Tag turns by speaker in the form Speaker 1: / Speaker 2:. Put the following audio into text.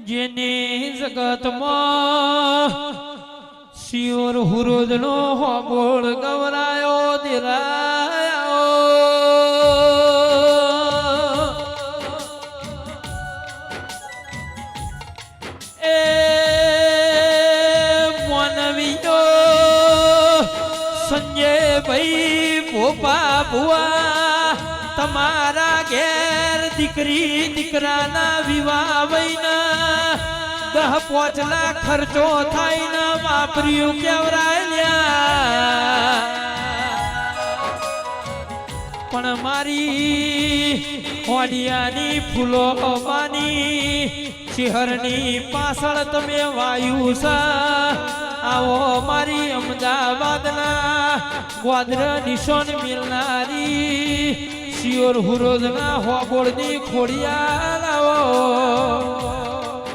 Speaker 1: જેની જગતમાં શિવર હુરોદનો હોબોળ ગવરાયો દિરાયો એ મોનવીઓ સંજય ભાઈ ભોપા ભુવા તમારા ઘેર દીકરી દીકરાના વિવાહ વૈના 10-5 લાખ ખર્ચો થાય ને વાપર્યું કેવરાય પણ મારી હોડિયાની ફૂલોવાની શહેરની પાછળ તમે વાયુ સા આવો મારી અમદાવાદના ગોદ્ર નિશાન મિલનારી શિયોર હુરોદના હોબોળની ખોડિયા લાવો